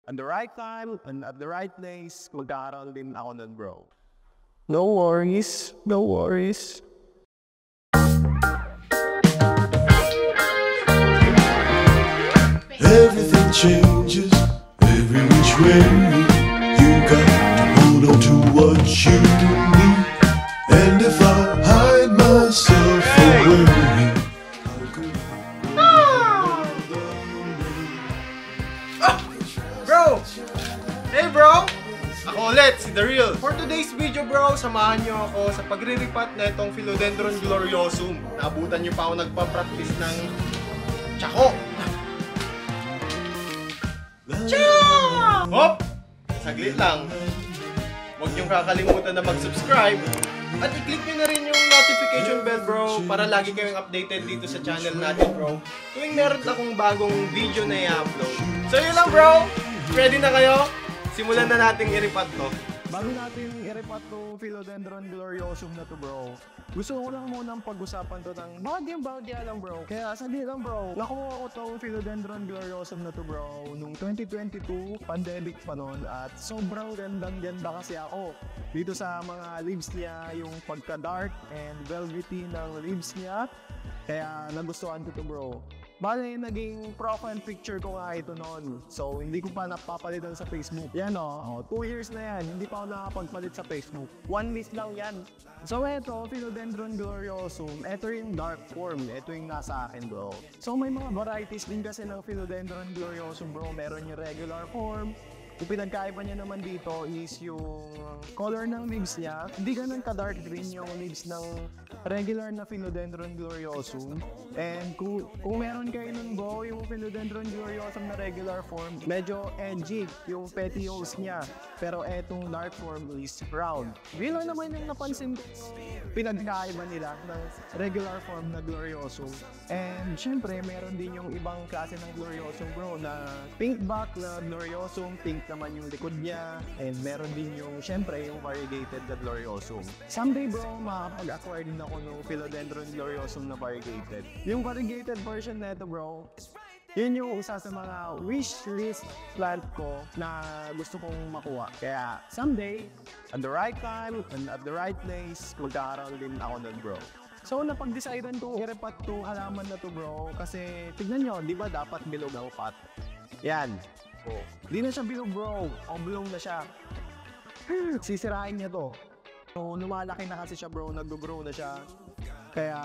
at the right time and at the right place, magkakaroon din ako nun, bro. No worries, no worries. Everything changes every which way. You got to hold on to what you need. And if I hide myself away, Bro! Hey bro! Ako ulit, si The Real. For today's video bro, samahan nyo ako sa pagre-repat na itong Philodendron gloriosum. Naabutan nyo pa ako nagpa-practice ng tsako. Hop! Saglit lang. Huwag nyo kakalimutan na mag-subscribe at i-click nyo na rin yung notification bell bro para lagi kayong updated dito sa channel natin bro tuwing meron akong bagong video na i-upload. So yun lang bro! Ready na kayo? Simulan na natin i-repat to. Bago natin i-repat to Philodendron gloriosum na to, bro, gusto ko lang munang pag-usapan to ng bagya lang, bro. Kaya sabi lang, bro, nakuha ko tong Philodendron gloriosum na to, bro, nung 2022, pandemic pa nun, at sobrang gandang-ganda kasi ako dito sa mga leaves niya, yung pagka-dark and velvety ng leaves niya. Kaya nagustuhan ko to, bro. Bale, naging profile picture ko nga ito noon. So, hindi ko pa napapalitan sa Facebook. Yan o, 2 years na yan. Hindi pa ako nakapagpalit sa Facebook. 1 list lang yan. So, ito, Philodendron gloriosum. Ito yung dark form. Ito yung nasa akin, bro. So, may mga varieties din kasi ng Philodendron gloriosum, bro. Meron yung regular form. Yung pinagkaiba niya naman dito is yung color ng leaves niya. Hindi ganun ka-dark green yung leaves ng regular na Philodendron gloriosum. And kung meron kayo nun, bro, yung Philodendron gloriosum na regular form, medyo edgy yung petioles niya. Pero etong dark form is round. Yun lang naman yung napansin pinagkaiba nila ng regular form na gloriosum. And syempre, meron din yung ibang klase ng gloriosum, bro, na pink back na gloriosum, pink naman yung likod niya, and meron din yung, syempre, yung variegated na gloriosum. Someday, bro, makakapag-acquire din ako ng Philodendron gloriosum na variegated. Yung variegated version na ito, bro, yun yung isa sa mga wish list plant ko na gusto kong makuha. Kaya someday, at the right time and at the right place, magkakaroon din ako nun, bro. So, napag-decidean ko i-repat to halaman na to, bro, kasi tignan nyo, di ba dapat bilog ang pot? Yan. Oh. Di na siya bilog, bro. Oblong na siya. Sisirain niya to. So, lumalaki na kasi siya, bro. Nag-grow na siya. Kaya,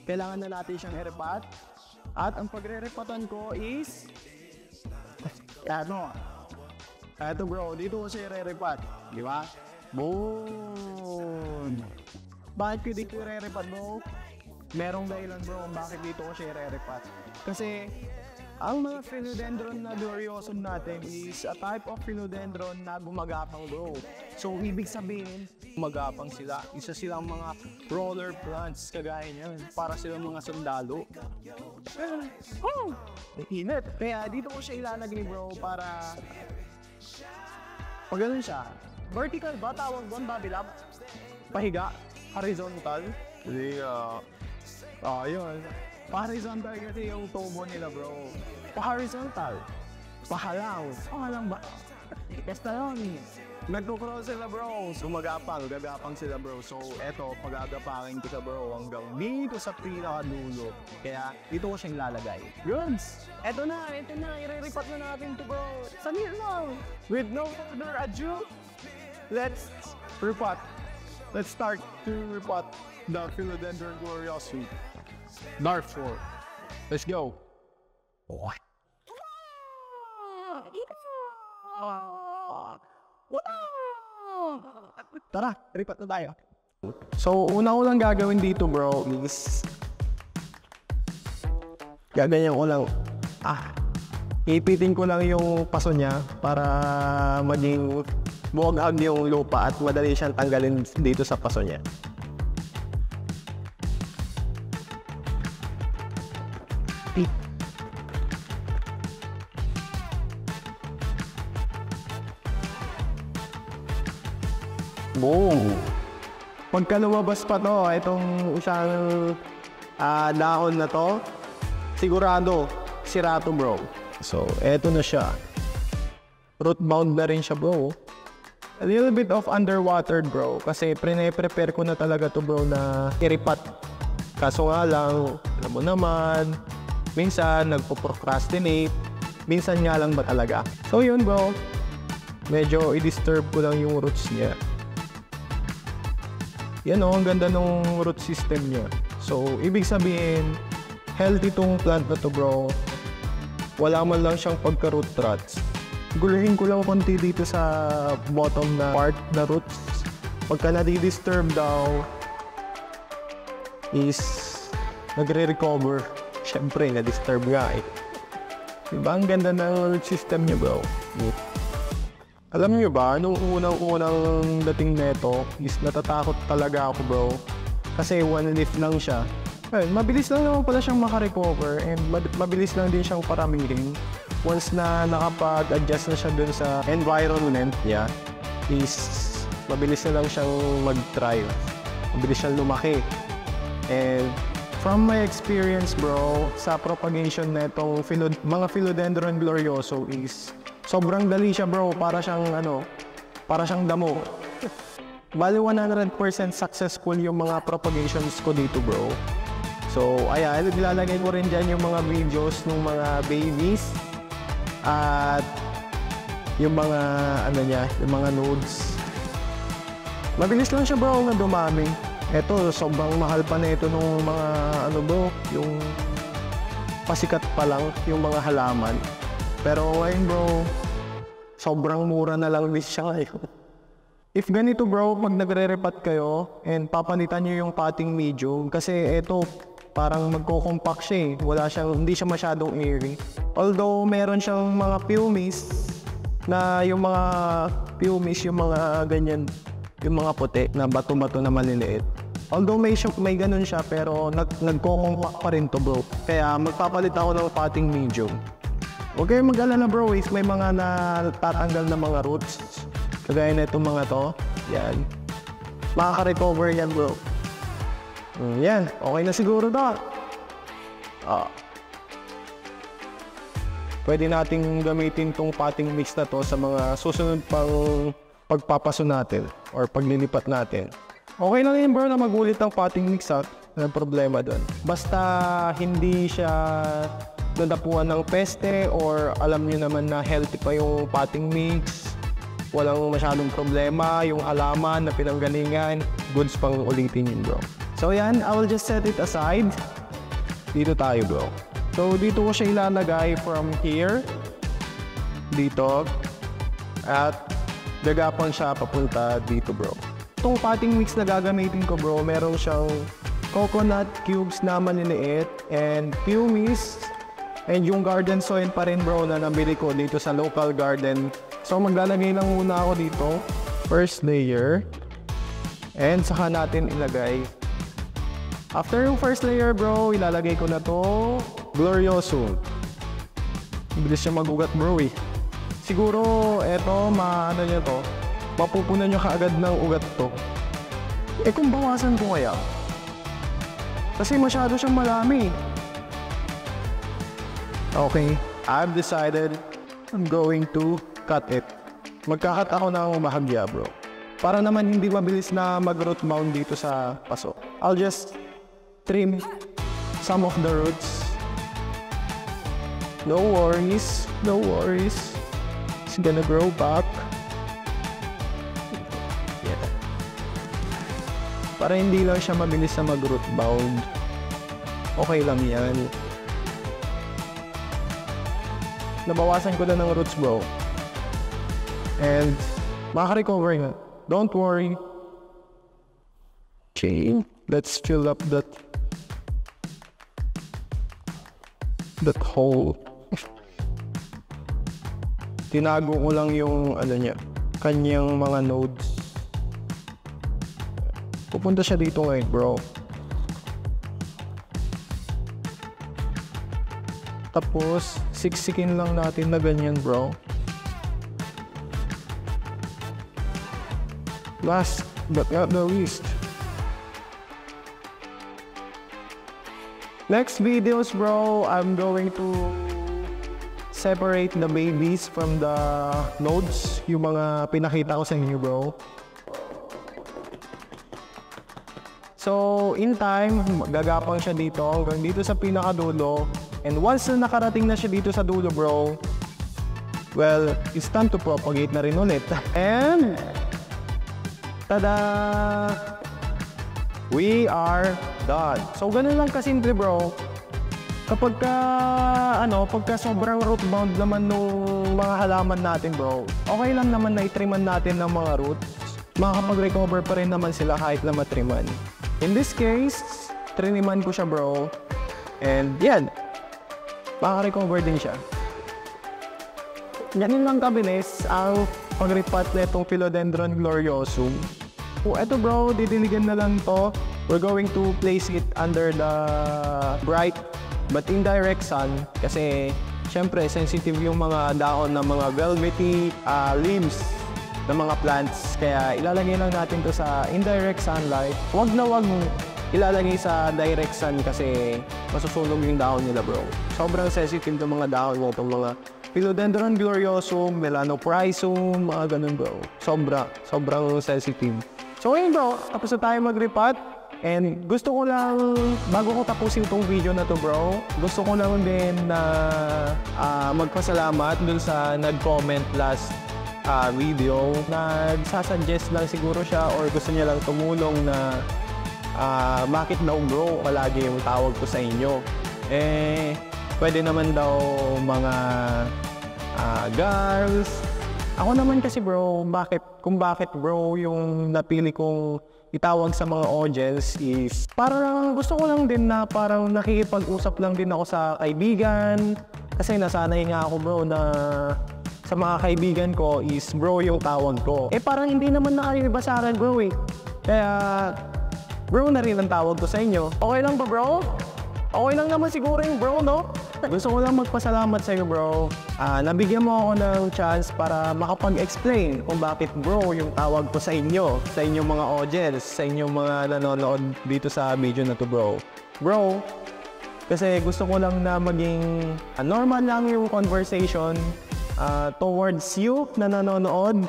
kailangan na natin siyang i-repat. At ang pagre-repatan ko is eto, bro. Dito ko siya i-repat. Di ba? Boom! Bakit ko dito i-repat, bro? Merong dahilan, bro, bakit dito ko siya i-repat. Kasi, ang mga Philodendron na gloriosum natin is a type of Philodendron na gumagapang, bro. So, ibig sabihin, gumagapang sila. Isa silang mga roller plants, kagaya niyan. Para silang mga sundalo. Init. Kaya dito ko siya ilalagay, bro, para pag ganun siya. Vertical ba? Tawag doon, babilap? Pahiga? Horizontal? Hindi, yun. Pa-horizontal kasi yung tubo nila, bro. Pa-horizontal. Pahalaw. Pahalang ba? Basta yun. Nagkukross sila, bro. So, gagapang sila, bro. So, eto, pag-agapangin ko sa, bro, hanggang dito sa pinakadulo. Kaya, dito ko siyang lalagay. Goods! Eto na. I-re-repat na natin to, bro. Sanil lang. With no further ado, let's repat. Let's start to repat the Philodendron gloriosum. Dark form. Let's go. Tara, ripat na tayo. So, una ko lang gagawin dito, bro, is gaganyan ko lang. Ipitin ko lang yung paso niya para maging buwag-ag yung lupa at madali siyang tanggalin dito sa paso niya. Boom! Pagka lumabas pa to, itong isang dahon na to, sigurado, sira to, bro. So, eto na siya. root bound na rin siya, bro. A little bit of underwatered, bro, kasi prepare ko na talaga to, bro, na iripat. Kaso nga lang, alam mo naman, minsan nagpo-procrastinate, minsan nga lang ba talaga. So yun, bro, medyo i-disturb ko lang yung roots niya. Yan o, ang ganda ng root system niya. So, ibig sabihin, healthy tong plant na to, bro. Wala man lang siyang pagka-root rots. Gulahin ko lang konti dito sa bottom na part na roots. Pagka nadi-disturb daw, is nagre-recover. Siyempre, na-disturb nga eh. Diba? Ang ganda ng root system niya, bro. Alam niyo ba, nung unang dating neto is natatakot talaga ako, bro. Kasi one leaf lang siya. Well, mabilis lang naman pala siyang makarecover and mabilis lang din siyang paramihin. Once na nakapag-adjust na siya dun sa environment niya, is mabilis na lang siyang mag-thrive. Mabilis siyang lumaki. And from my experience, bro, sa propagation netong mga Philodendron glorioso is sobrang dali siya, bro. Para siyang damo. Bali 100% successful yung mga propagations ko dito, bro. So, ayan, nilalagay ko rin dyan yung mga videos ng mga babies at yung mga, yung mga nodes. Mabilis lang siya, bro, na dumami. Eto, sobrang mahal pa na ito nung mga, bro, yung pasikat pa lang, yung mga halaman. Pero ngayon, bro, sobrang mura na lang din siya ngayon. If ganito, bro, pag nagre-repat kayo and papalitan nyo yung potting medium, kasi eto, parang magko-compact siya eh. Hindi siya masyadong airy. Although, meron siyang mga pumice na yung mga pumice, yung mga ganyan, yung mga puti na bato-bato na maliliit. Although may ganun siya, pero nagko-compact pa rin to, bro. Kaya magpapalit ako ng potting medium. Huwag kayong mag-alala, bro, if may mga natatanggal na mga roots, kagaya na itong mga to, yan. Makaka-recover yan, bro. Yan, okay na siguro na. Pwede nating gamitin tong potting mix na to sa mga susunod pang pagpapaso natin or paglilipat natin. Okay lang yun, bro, na magulit ang potting mix, ha? Walang problema doon. Basta hindi siya nadapuan ng peste or alam niyo naman na healthy pa yung potting mix, walang masyadong problema, yung halaman na pinanggalingan, goods pang ulitin yun, bro. So yan, I will just set it aside. Dito tayo, bro. So dito ko siya ilalagay from here, dito, at gagapon siya papunta dito, bro. Itong potting mix na gagamitin ko, bro, meron siyang coconut cubes na maliliit and pumice. And yung garden soil pa rin, bro, na nabili ko dito sa local garden. So maglalagay lang muna ako dito. First layer. And saka natin ilagay. After yung first layer, bro, ilalagay ko na to glorioso. Bilis siya magugat, bro, eh. Siguro, eto, niya to. Mapupunan nyo kaagad ng ugat to. Eh kung bawasan ko kaya? Kasi masyado siyang malami. Okay, I've decided I'm going to cut it. Magkakat ako ng bahagya, bro. Para naman hindi mabilis na mag-root mound dito sa paso. I'll just trim some of the roots. No worries, no worries. It's gonna grow back. Yeah. Para hindi lang siya mabilis na mag-root mound. Okay lang yan. Nabawasan ko na ng roots, bro. And makaka-recover nga. Don't worry. Okay, let's fill up that hole. Tinago ko lang yung niya, kanyang mga nodes. Pupunta siya dito ngayon, bro. Tapos, siksikin lang natin na ganyan, bro. Last but not the least. Next videos, bro, I'm going to separate the babies from the nodes, yung mga pinakita ko sa inyo, bro. So, in time, gagapang siya dito hanggang dito sa pinakadulo. And once na nakarating na siya dito sa dulo, bro, well, it's time to propagate na rin ulit. And, tada! We are done. So, ganun lang kasimple, bro. Pagka sobrang root bound naman nung mga halaman natin, bro, okay lang naman na itriman natin ng mga roots. Makakapag-recover pa rin naman sila kahit na matriman. In this case, triniman ko siya, bro. And yan, makaka-recover din siya. Yan lang kabilis ang pag-repot na itong Philodendron gloriosum. Eto, bro, didiligan na lang to. We're going to place it under the bright but indirect sun kasi syempre sensitive yung mga dahon ng mga velvety leaves ng mga plants, kaya ilalagay lang natin to sa indirect sunlight. Wag ilalagay sa direct sun kasi masusunog yung dahon nila, bro. Sobrang sensitive ng mga dahon mo, itong mga Philodendron gloriosum, Melanophrysum, mga ganun, bro. Sobrang sensitive. So ayun, bro, tapos na tayo mag-repot. And gusto ko lang, bago ko tapusin itong video na to, bro, gusto ko lang din na magpasalamat dun sa nag-comment last video. Nagsasuggest lang siguro siya or gusto niya lang tumulong na bakit daw, bro, palagi yung tawag ko sa inyo. Pwede naman daw mga girls. Ako naman kasi, bro, kung bakit, bro, yung napili kong itawag sa mga audience is parang gusto ko lang din na parang nakikipag-usap lang din ako sa kaibigan. Kasi nasanay nga ako, bro, na sa mga kaibigan ko is bro yung tawag ko. Parang hindi naman nakalibasaran, bro, eh. Kaya bro na rin ang tawag ko sa inyo. Okay lang ba, bro? Okay lang naman siguro yung bro, no? Gusto ko lang magpasalamat sa iyo, bro. Nabigyan mo ako ng chance para makapag-explain kung bakit bro yung tawag ko sa inyong mga audience, sa inyong mga nanonood dito sa video na to, bro. Bro, kasi gusto ko lang na maging normal lang yung conversation towards you na nanonood.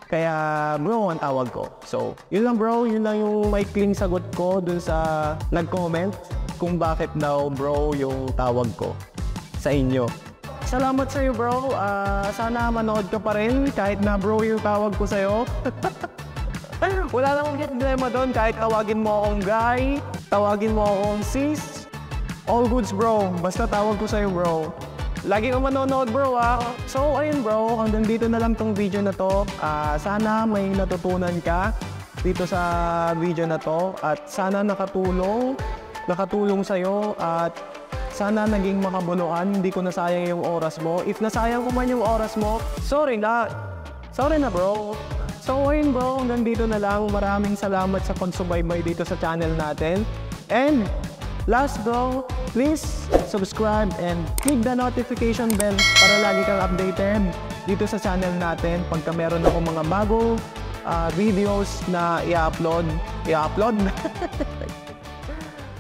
Kaya bro ang tawag ko. So, yun lang, bro. Yun lang yung maikling sagot ko dun sa nag-comment kung bakit daw bro yung tawag ko sa inyo. Salamat sa iyo, bro. Sana manood ka pa rin kahit na bro yung tawag ko sa iyo. Wala namang problema doon kahit tawagin mo akong guy, tawagin mo akong sis. All goods, bro. Basta tawag ko sa iyo, bro. Lagi kang manonood, bro, So, ayun, bro. Hanggang dito na lang tong video na to. Sana may natutunan ka dito sa video na to. At sana nakatulong sa'yo. At sana naging makabuluhan. Hindi ko nasayang yung oras mo. If nasayang ko man yung oras mo, sorry na, bro. So, ayun, bro. Hanggang dito na lang. Maraming salamat sa pagsubaybay dito sa channel natin. And last, bro, please subscribe and click the notification bell para lagi kang updated dito sa channel natin pagka meron akong mga bagong videos na i-upload.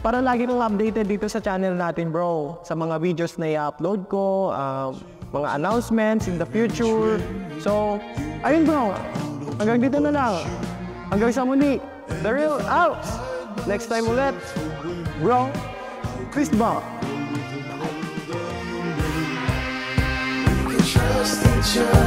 Para lagi kang updated dito sa channel natin, bro, sa mga videos na i-upload ko, mga announcements in the future. So, ayun, bro. Hanggang dito na lang. Hanggang sa muli. The Real out! Next time ulit. Bro, peace ba? Trust each other.